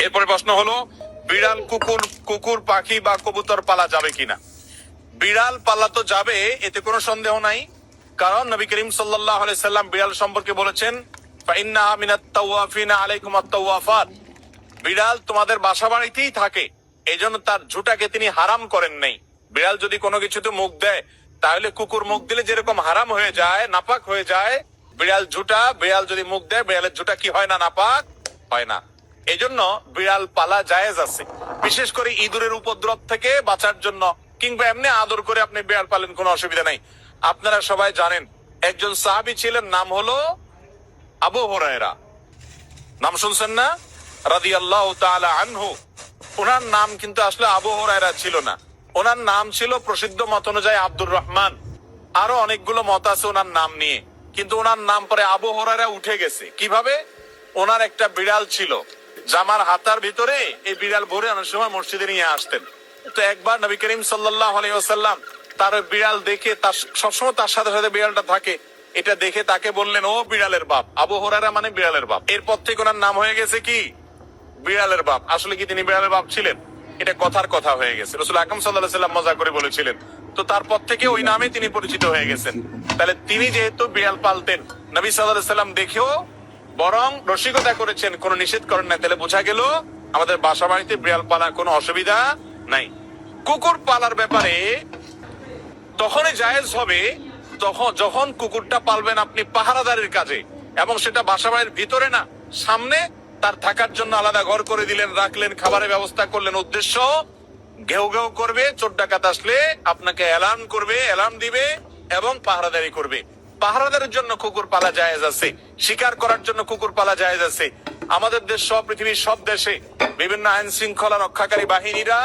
এরপরে প্রশ্ন হলো, বিড়াল, কুকুর, কুকুর, পাখি বা কবুতর পালা যাবে কিনা? বিড়াল পালা তো যাবে, এতে কোনো সন্দেহ নাই। কারণ নবী করিম সাল্লাল্লাহু আলাইহি সাল্লাম বিড়াল সম্পর্কে বলেছেন, ফাইন্নাহা মিনাত তাওয়াফিনা আলাইকুম আত-তাওয়াফাত। বিড়াল তোমাদের বাসা বাড়িতেই থাকে, এজন্য তার ঝুঁটাকে তিনি হারাম করেন নাই। বিড়াল যদি কোনো কিছুতে মুখ দেয়, তাহলে কুকুর মুখ দিলে যেরকম হারাম হয়ে যায়, নাপাক হয়ে যায়, বিড়াল যদি মুখ দেয়, বিড়ালের ঝুঁটা কি হয় না, নাপাক হয় না। এজন্য বিড়াল পালা জায়েজ আছে, বিশেষ করে ইঁদুরের উপদ্রব থেকে বাঁচার জন্য, কিংবা এমনি আদর করে আপনি বিড়াল পালেন, কোনো অসুবিধা নাই। আপনারা সবাই জানেন, একজন সাহাবী ছিলেন, নাম হলো আবু হুরায়রা। নাম শুনছেন না? রাদিয়াল্লাহু তাআলা আনহু। ওনার নাম কিন্তু আসলে আবু হুরায়রা ছিল না, ওনার নাম ছিল, প্রসিদ্ধ মত অনুযায়ী, আব্দুর রহমান। আরো অনেকগুলো মত আছে ওনার নাম নিয়ে, কিন্তু ওনার নাম পরে আবু হুরায়রা উঠে গেছে। কিভাবে? ওনার একটা বিড়াল ছিল, জামার হাতার ভিতরে এই বিড়াল ভরে অনেক সময় মসজিদে নিয়ে আসতেন। তো একবার নবী করিম সাল্লাল্লাহু আলাইহি ওয়াসাল্লাম তার ওই বিড়াল দেখে, তার সবসময় তার সাথে সাথে বিড়ালটা থাকে, এটা দেখে তাকে বললেন, ও বিড়ালের বাপ। আবু হুরায়রা মানে বিড়ালের বাপ। এরপর থেকে ওনার নাম হয়ে গেছে কি? বিড়ালের বাপ। আসলে কি তিনি বিড়ালের বাপ ছিলেন? এটা কথার কথা হয়ে গেছে, রাসূল আকরাম সাল্লাল্লাহু আলাইহি ওয়াসাল্লাম মজা করে বলেছিলেন। তো তারপর থেকে ওই নামে তিনি পরিচিত হয়ে গেছেন। তাহলে তিনি যেহেতু বিড়াল পালতেন, নবী সাল্লাল্লাহু আলাইহি ওয়াসাল্লাম দেখেও বরং রসিকতা করেছেন, কোনো নিষেধ করেন না। তাহলে বোঝা গেল আমাদের বাসা বাড়িতে বিড়াল পালা কোনো অসুবিধা নাই। কুকুর পালার ব্যাপারে তখনই জায়েজ হবে যখন কুকুরটা পালবেন আপনি পাহারাদারের কাজে, এবং সেটা বাসা বাড়ির ভিতরে না, সামনে তার থাকার জন্য আলাদা ঘর করে দিলেন, রাখলেন, খাবারের ব্যবস্থা করলেন। উদ্দেশ্য, ঘেউ ঘেউ করবে, চোর ডাকাত আসলে আপনাকে অ্যালার্ম দিবে এবং পাহারাদারি করবে। পাহারাদারের জন্য কুকুর পালা জায়েজ আছে, শিকার করার জন্য কুকুর পালা জায়েজ আছে। আমাদের দেশ সহ পৃথিবীর সব দেশে বিভিন্ন আইন শৃঙ্খলা রক্ষাকারী বাহিনীরা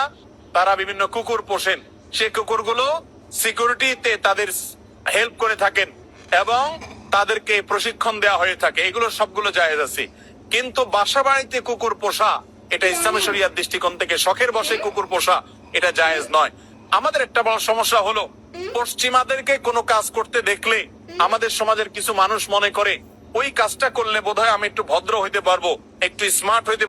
তারা বিভিন্ন কুকুর পোষেন। সেই কুকুরগুলো সিকিউরিটিতে তাদের হেল্প করে থাকেন এবং তাদেরকে প্রশিক্ষণ দেওয়া হয়ে থাকে। এগুলো সবগুলো জায়েজ আছে। কিন্তু বাসা বাড়িতে কুকুর পোষা, এটা ইসলামী শরিয়ার দৃষ্টিকোণ থেকে শখের বশে কুকুর পোষা, এটা জায়েজ নয়। আমাদের একটা বড় সমস্যা হলো, পশ্চিমাদেরকে কোনো কাজ করতে দেখলে আমাদের সমাজের কিছু মানুষ মনে করে, ওই কাজটা করলে বোধহয় আমি একটু ভদ্র হইতে পারবো, একটু স্মার্ট হইতে